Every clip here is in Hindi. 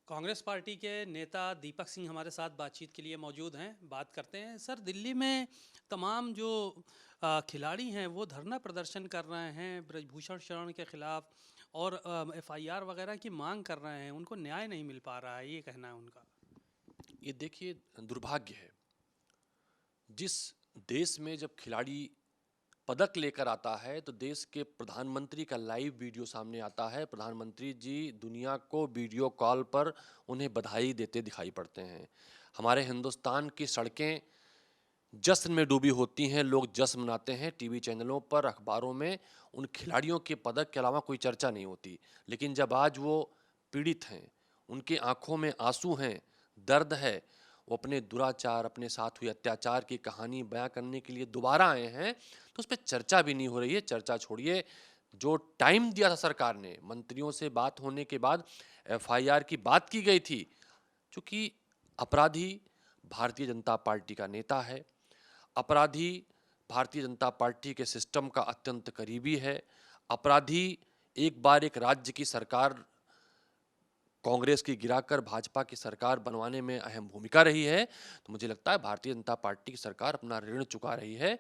कांग्रेस पार्टी के नेता दीपक सिंह हमारे साथ बातचीत के लिए मौजूद हैं। बात करते हैं सर, दिल्ली में तमाम जो खिलाड़ी हैं वो धरना प्रदर्शन कर रहे हैं ब्रजभूषण शरण के खिलाफ और एफआईआर वगैरह की मांग कर रहे हैं। उनको न्याय नहीं मिल पा रहा है, ये कहना है उनका। ये देखिए, दुर्भाग्य है। जिस देश में जब खिलाड़ी पदक लेकर आता है तो देश के प्रधानमंत्री का लाइव वीडियो सामने आता है। प्रधानमंत्री जी दुनिया को वीडियो कॉल पर उन्हें बधाई देते दिखाई पड़ते हैं। हमारे हिंदुस्तान की सड़कें जश्न में डूबी होती हैं, लोग जश्न मनाते हैं। टीवी चैनलों पर, अखबारों में उन खिलाड़ियों के पदक के अलावा कोई चर्चा नहीं होती। लेकिन जब आज वो पीड़ित हैं, उनकी आंखों में आंसू हैं, दर्द है, वो अपने दुराचार, अपने साथ हुए अत्याचार की कहानी बयां करने के लिए दोबारा आए हैं, तो उस पर चर्चा भी नहीं हो रही है। चर्चा छोड़िए, जो टाइम दिया था सरकार ने, मंत्रियों से बात होने के बाद एफआईआर की बात की गई थी। चूंकि अपराधी भारतीय जनता पार्टी का नेता है, अपराधी भारतीय जनता पार्टी के सिस्टम का अत्यंत करीबी है, अपराधी एक बार एक राज्य की सरकार कांग्रेस की गिराकर भाजपा की सरकार बनवाने में अहम भूमिका रही है। तो मुझे लगता है भारतीय जनता पार्टी की सरकार अपना ऋण चुका रही है।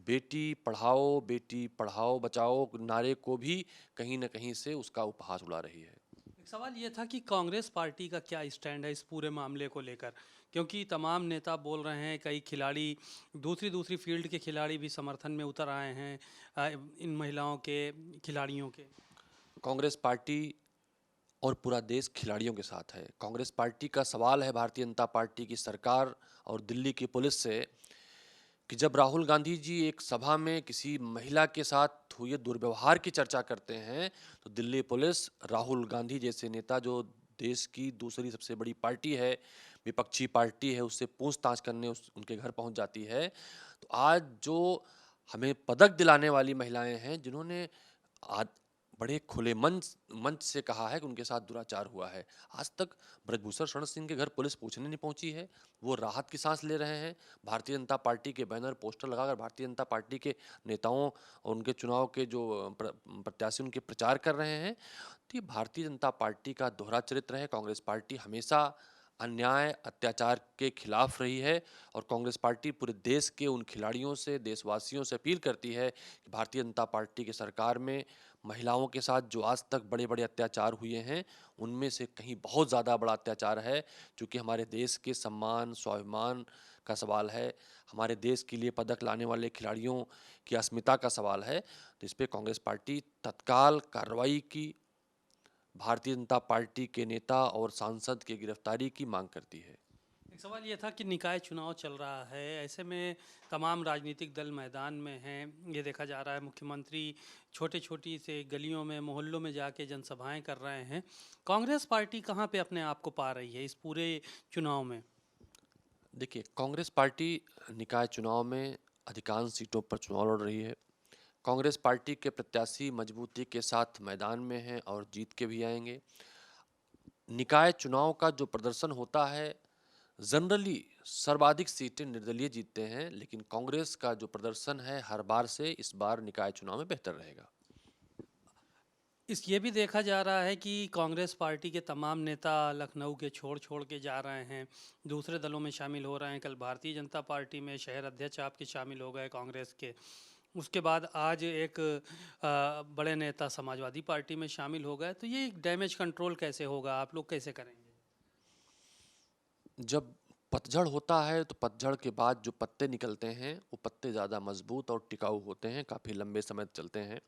बेटी पढ़ाओ बचाओ नारे को भी कहीं ना कहीं से उसका उपहास उड़ा रही है। एक सवाल ये था कि कांग्रेस पार्टी का क्या स्टैंड है इस पूरे मामले को लेकर, क्योंकि तमाम नेता बोल रहे हैं, कई खिलाड़ी, दूसरी दूसरी फील्ड के खिलाड़ी भी समर्थन में उतर आए हैं इन महिलाओं के खिलाड़ियों के। कांग्रेस पार्टी और पूरा देश खिलाड़ियों के साथ है। कांग्रेस पार्टी का सवाल है भारतीय जनता पार्टी की सरकार और दिल्ली की पुलिस से कि जब राहुल गांधी जी एक सभा में किसी महिला के साथ हुए दुर्व्यवहार की चर्चा करते हैं, तो दिल्ली पुलिस राहुल गांधी जैसे नेता, जो देश की दूसरी सबसे बड़ी पार्टी है, विपक्षी पार्टी है, उससे पूछताछ करने उनके घर पहुंच जाती है। तो आज जो हमें पदक दिलाने वाली महिलाएं हैं, जिन्होंने आज बड़े खुले मंच मंच से कहा है कि उनके साथ दुराचार हुआ है, आज तक ब्रजभूषण शरण सिंह के घर पुलिस पूछने नहीं पहुंची है। वो राहत की सांस ले रहे हैं। भारतीय जनता पार्टी के बैनर पोस्टर लगाकर भारतीय जनता पार्टी के नेताओं और उनके चुनाव के जो प्रत्याशी उनके प्रचार कर रहे हैं। तो ये भारतीय जनता पार्टी का दोहरा चरित्र है। कांग्रेस पार्टी हमेशा अन्याय अत्याचार के खिलाफ रही है और कांग्रेस पार्टी पूरे देश के उन खिलाड़ियों से, देशवासियों से अपील करती है कि भारतीय जनता पार्टी की सरकार में महिलाओं के साथ जो आज तक बड़े बड़े अत्याचार हुए हैं, उनमें से कहीं बहुत ज़्यादा बड़ा अत्याचार है। क्योंकि हमारे देश के सम्मान स्वाभिमान का सवाल है, हमारे देश के लिए पदक लाने वाले खिलाड़ियों की अस्मिता का सवाल है। तो इस पर कांग्रेस पार्टी तत्काल कार्रवाई की, भारतीय जनता पार्टी के नेता और सांसद की गिरफ्तारी की मांग करती है। एक सवाल ये था कि निकाय चुनाव चल रहा है, ऐसे में तमाम राजनीतिक दल मैदान में हैं। ये देखा जा रहा है मुख्यमंत्री छोटे छोटी से गलियों में, मोहल्लों में जाके जनसभाएं कर रहे हैं। कांग्रेस पार्टी कहाँ पे अपने आप को पा रही है इस पूरे चुनाव में? देखिए, कांग्रेस पार्टी निकाय चुनाव में अधिकांश सीटों पर चुनाव लड़ रही है। कांग्रेस पार्टी के प्रत्याशी मजबूती के साथ मैदान में हैं और जीत के भी आएंगे। निकाय चुनाव का जो प्रदर्शन होता है, जनरली सर्वाधिक सीटें निर्दलीय जीतते हैं, लेकिन कांग्रेस का जो प्रदर्शन है हर बार से इस बार निकाय चुनाव में बेहतर रहेगा। ये भी देखा जा रहा है कि कांग्रेस पार्टी के तमाम नेता लखनऊ के छोड़ छोड़ के जा रहे हैं, दूसरे दलों में शामिल हो रहे हैं। कल भारतीय जनता पार्टी में शहर अध्यक्ष आपके शामिल हो गए कांग्रेस के। उसके बाद आज एक बड़े नेता समाजवादी पार्टी में शामिल हो गए। तो ये डैमेज कंट्रोल कैसे होगा, आप लोग कैसे करेंगे? जब पतझड़ होता है तो पतझड़ के बाद जो पत्ते निकलते हैं वो पत्ते ज़्यादा मजबूत और टिकाऊ होते हैं, काफ़ी लंबे समय तक चलते हैं।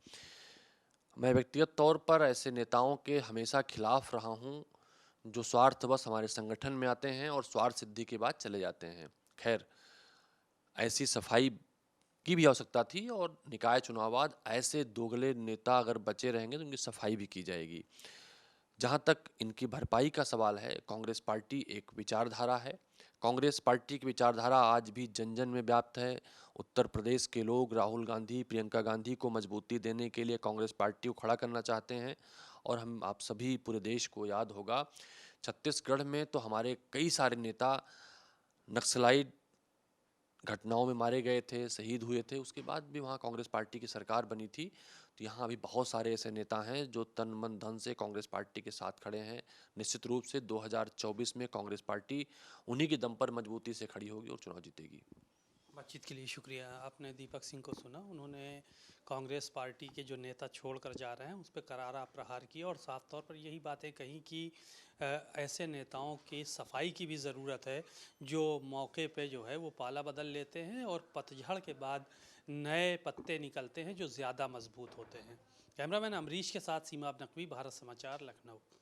मैं व्यक्तिगत तौर पर ऐसे नेताओं के हमेशा खिलाफ रहा हूँ जो स्वार्थवश हमारे संगठन में आते हैं और स्वार्थ सिद्धि के बाद चले जाते हैं। खैर, ऐसी सफाई की भी आवश्यकता थी और निकाय चुनाव बाद ऐसे दोगले नेता अगर बचे रहेंगे तो उनकी सफाई भी की जाएगी। जहाँ तक इनकी भरपाई का सवाल है, कांग्रेस पार्टी एक विचारधारा है। कांग्रेस पार्टी की विचारधारा आज भी जन जन में व्याप्त है। उत्तर प्रदेश के लोग राहुल गांधी, प्रियंका गांधी को मजबूती देने के लिए कांग्रेस पार्टी को खड़ा करना चाहते हैं। और हम आप सभी पूरे देश को याद होगा, छत्तीसगढ़ में तो हमारे कई सारे नेता नक्सलाइट घटनाओं में मारे गए थे, शहीद हुए थे। उसके बाद भी वहाँ कांग्रेस पार्टी की सरकार बनी थी। तो यहाँ अभी बहुत सारे ऐसे नेता हैं जो तन मन धन से कांग्रेस पार्टी के साथ खड़े हैं। निश्चित रूप से 2024 में कांग्रेस पार्टी उन्हीं के दम पर मजबूती से खड़ी होगी और चुनाव जीतेगी। बातचीत के लिए शुक्रिया। आपने दीपक सिंह को सुना, उन्होंने कांग्रेस पार्टी के जो नेता छोड़कर जा रहे हैं उस पर करारा प्रहार किया और साफ तौर पर यही बातें कही कि ऐसे नेताओं की सफाई की भी ज़रूरत है जो मौके पे जो है वो पाला बदल लेते हैं और पतझड़ के बाद नए पत्ते निकलते हैं जो ज़्यादा मजबूत होते हैं। कैमरामैन अमरीश के साथ सीमा नकवी, भारत समाचार, लखनऊ।